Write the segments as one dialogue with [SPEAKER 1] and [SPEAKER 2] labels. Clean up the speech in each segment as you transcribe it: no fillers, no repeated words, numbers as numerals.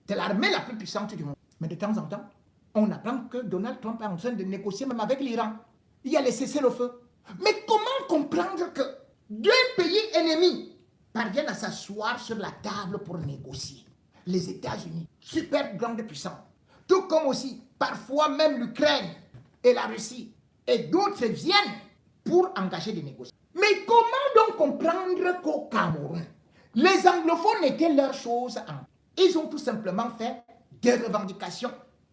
[SPEAKER 1] C'est l'armée la plus puissante du monde. Mais de temps en temps, on apprend que Donald Trump est en train de négocier même avec l'Iran. Il y a les cessez-le-feu. Mais comment comprendre que deux pays ennemis parviennent à s'asseoir sur la table pour négocier? Les États-Unis, super grande puissance, tout comme aussi parfois même l'Ukraine et la Russie, et d'autres viennent pour engager des négociations. Mais comment donc comprendre qu'au Cameroun, les anglophones étaient leur chose en... Ils ont tout simplement fait des revendications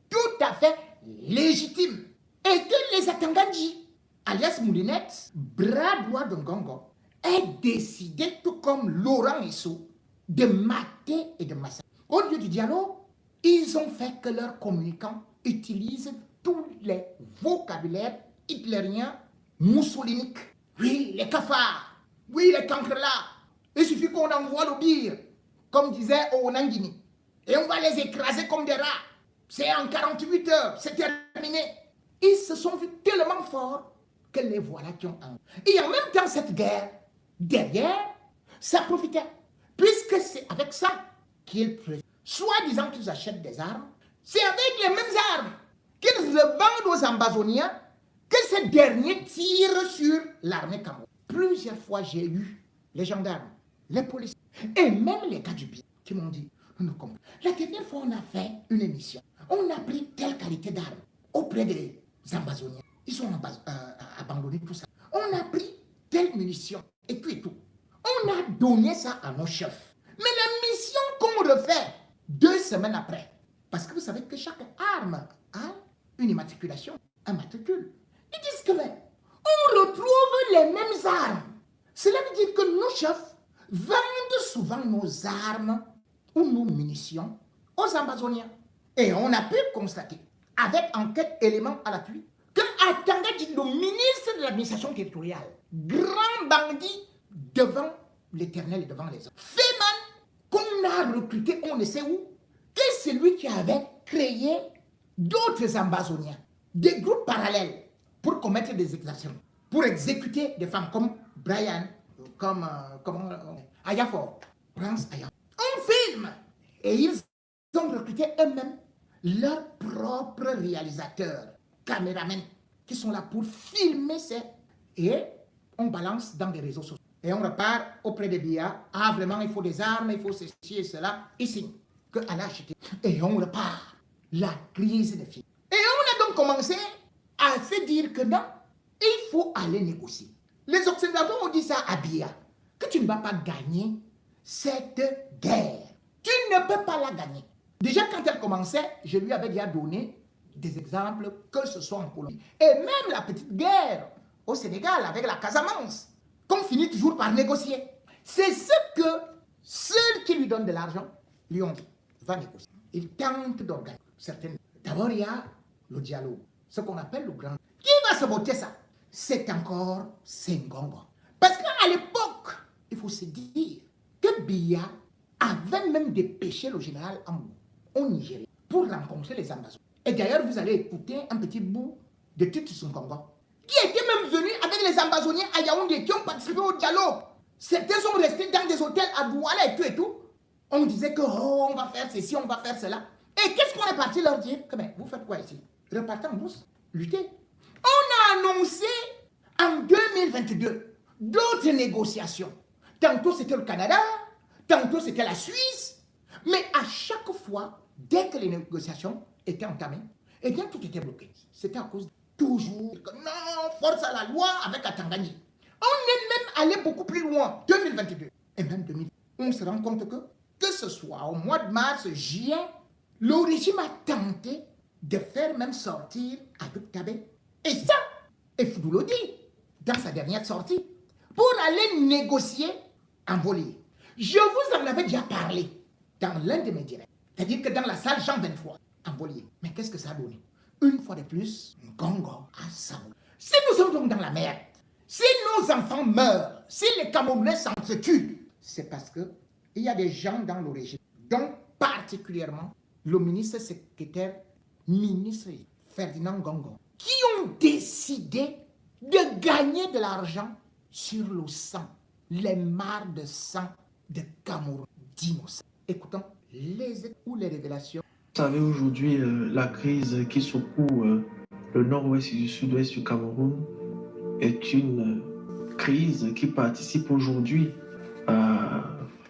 [SPEAKER 1] tout à fait légitimes. Et que les Atangandji, alias Moulinette, bras droit de Ngongo, aient décidé, tout comme Laurent Issou, de mater et de massacrer. Au lieu du dialogue, ils ont fait que leurs communicants utilisent tous les vocabulaires hitlériens moussoliniques. Oui, les cafards, oui, les cancrelats. Il suffit qu'on envoie le bir, comme disait Onangini, et on va les écraser comme des rats. C'est en 48 heures, c'est terminé. Ils se sont vus tellement forts que les voilà qui ont un. Et en même temps, cette guerre, derrière, ça profitait. Puisque c'est avec ça qu'ils préfèrent. Soi-disant qu'ils achètent des armes, c'est avec les mêmes armes qu'ils revendent aux Ambazoniens que ces derniers tirent sur l'armée camerounaise. Plusieurs fois, j'ai eu les gendarmes, les policiers et même les gars du bien qui m'ont dit, nous comprenons. La dernière fois, on a fait une émission. On a pris telle qualité d'armes auprès des Ambazoniens. Ils ont abandonné tout ça. On a pris telle munition et tout et tout. On a donné ça à nos chefs. Mais la mission qu'on refait 2 semaines après, parce que vous savez que chaque arme a une immatriculation, un matricule. Ils disent que mais, on retrouve les mêmes armes. Cela veut dire que nos chefs vendent souvent nos armes ou nos munitions aux Ambazoniens. Et on a pu constater, avec enquête éléments à l'appui, que Atanga Djindo, ministre de l'administration territoriale, grand bandit devant l'Éternel et devant les hommes, Féman, qu'on a recruté on ne sait où, que c'est lui qui avait créé d'autres Ambazoniens, des groupes parallèles pour commettre des exactions, pour exécuter des femmes comme Brian, comme Ayafor, Prince Ayafor. On filme et ils ont recruté eux-mêmes leurs propres réalisateurs, caméramens, qui sont là pour filmer ces... Et on balance dans des réseaux sociaux. Et on repart auprès des BIA. Ah, vraiment, il faut des armes, il faut ceci et cela. Ici, que Allah a acheté. Et on repart. La crise des filles. Et on a donc commencé à se dire que non, il faut aller négocier. Les Occidentaux ont dit ça à BIA, que tu ne vas pas gagner cette guerre. Tu ne peux pas la gagner. Déjà, quand elle commençait, je lui avais déjà donné des exemples, que ce soit en Colombie. Et même la petite guerre au Sénégal avec la Casamance, qu'on finit toujours par négocier. C'est ce que ceux qui lui donnent de l'argent lui ont dit. Va négocier. Il tente d'organiser certaines. D'abord, il y a le dialogue, ce qu'on appelle le grand. Qui va se voter ça? C'est encore Senghor. Parce qu'à l'époque, il faut se dire que Biya avait même dépêché le général Ambou au Nigeria pour rencontrer les Amazons. Et d'ailleurs, vous allez écouter un petit bout de Titus Nkongo, qui était même venu avec les Ambazoniens à Yaoundé, qui ont participé au dialogue. Certains sont restés dans des hôtels à Douala et tout et tout. On disait que oh, on va faire ceci, on va faire cela. Et qu'est-ce qu'on est parti leur dire? Que, mais, vous faites quoi ici? Repartez en douce, luttez. On a annoncé en 2022 d'autres négociations. Tantôt c'était le Canada, tantôt c'était la Suisse. Mais à chaque fois, dès que les négociations étaient entamées, eh bien tout était bloqué. C'était à cause toujours que non, force à la loi avec Atangani. On est même allé beaucoup plus loin, 2022 et même 2020. On se rend compte que ce soit au mois de mars, juillet, le régime a tenté de faire même sortir Abdou Tabé. Et ça, et Foudoulou dit, dans sa dernière sortie, pour aller négocier en volie. Je vous en avais déjà parlé dans l'un de mes directs. C'est-à-dire que dans la salle Jean 23, en voilier. Mais qu'est-ce que ça a donné? Une fois de plus, Ngongo a saoulé. Si nous sommes donc dans la merde, si nos enfants meurent, si les Camerounais s'entretuent, c'est parce qu'il y a des gens dans le régime, dont particulièrement le ministre secrétaire, ministre Ferdinand Ngongo, qui ont décidé de gagner de l'argent sur le sang, les mares de sang de Cameroun d'innocents. Écoutons ou les révélations.
[SPEAKER 2] Vous savez, aujourd'hui, la crise qui secoue le nord-ouest et le sud-ouest du Cameroun est une crise qui participe aujourd'hui à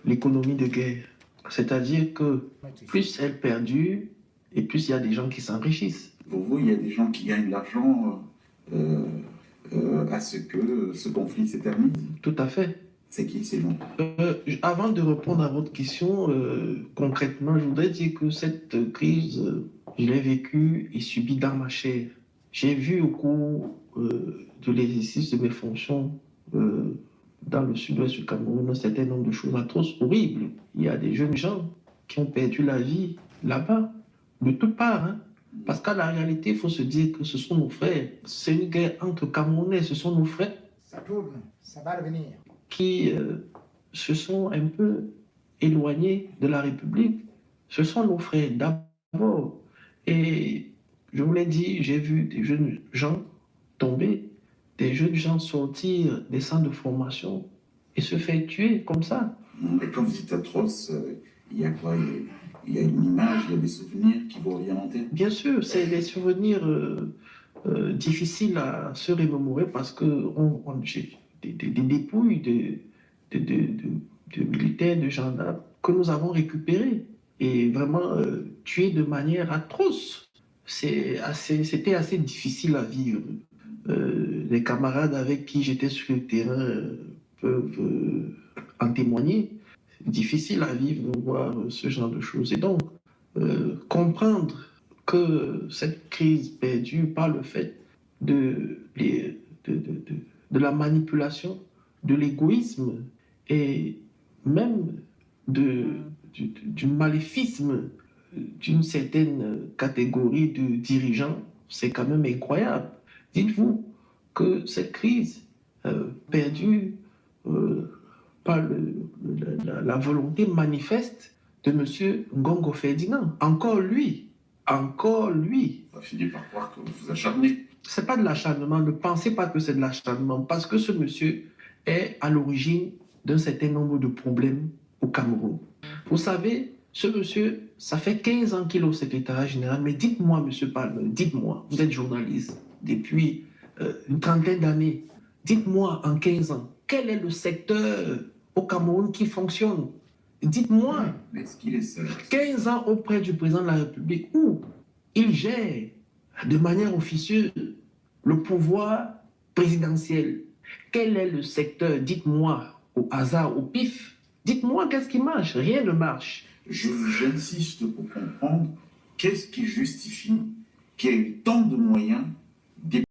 [SPEAKER 2] l'économie de guerre. C'est-à-dire que plus elle perdure et plus il y a des gens qui s'enrichissent.
[SPEAKER 3] Pour vous, il y a des gens qui gagnent de l'argent à ce que ce conflit s'éternise.
[SPEAKER 2] Tout à fait.
[SPEAKER 3] C'est qui ces gens?
[SPEAKER 2] Avant de répondre à votre question, concrètement, je voudrais dire que cette crise, je l'ai vécue et subie dans ma chair. J'ai vu au cours de l'exercice de mes fonctions dans le sud-ouest du Cameroun un certain nombre de choses atroces, horribles. Il y a des jeunes gens qui ont perdu la vie là-bas, de toutes parts. Hein. Parce qu'à la réalité, il faut se dire que ce sont nos frères. C'est une guerre entre Camerounais, ce sont nos frères.
[SPEAKER 1] Ça tourne, ça va revenir.
[SPEAKER 2] Qui se sont un peu éloignés de la République. Ce sont nos frères d'abord. Et je vous l'ai dit, j'ai vu des jeunes gens tomber, des jeunes gens sortir des centres de formation et se faire tuer comme ça.
[SPEAKER 3] Et quand vous dites atroce, il y a quoi? Il y a une image, il y a des souvenirs qui vous reviennent en tête?
[SPEAKER 2] Bien sûr, c'est des souvenirs difficiles à se remémorer parce que j'ai des dépouilles de militaires, de gendarmes que nous avons récupérés et vraiment tués de manière atroce. C'était assez difficile à vivre. Les camarades avec qui j'étais sur le terrain peuvent en témoigner. C'est difficile à vivre, de voir ce genre de choses. Et donc, comprendre que cette crise perdure par le fait de la manipulation, de l'égoïsme et même du maléfisme d'une certaine catégorie de dirigeants, c'est quand même incroyable. Dites-vous que cette crise perdure par la volonté manifeste de M. Ngongo Ferdinand. Encore lui.
[SPEAKER 3] On va finir par croire que vous vous acharnez.
[SPEAKER 2] C'est pas de l'acharnement, ne pensez pas que c'est de l'acharnement, parce que ce monsieur est à l'origine d'un certain nombre de problèmes au Cameroun. Vous savez, ce monsieur, ça fait 15 ans qu'il est au secrétariat général, mais dites-moi, monsieur Palme, dites-moi, vous êtes journaliste depuis une trentaine d'années, dites-moi en 15 ans, quel est le secteur au Cameroun qui fonctionne? Dites-moi,
[SPEAKER 3] Est-ce qu'il est seul?
[SPEAKER 2] 15 ans auprès du président de la République, où il gère de manière officieuse le pouvoir présidentiel. Quel est le secteur? Dites-moi, au hasard, au pif. Dites-moi qu'est-ce qui marche? Rien ne marche.
[SPEAKER 3] J'insiste pour comprendre qu'est-ce qui justifie qu'il y ait eu tant de moyens